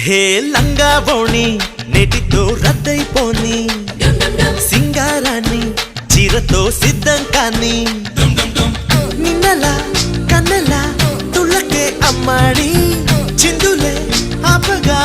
హే లంగా బోణి నెటితో రద్దయిపోని సింగారాన్ని చీరతో సిద్ధం కాని నిన్నలా కన్నెలా తుళ్ళకే అమ్మాడి చిందులే ఆపగా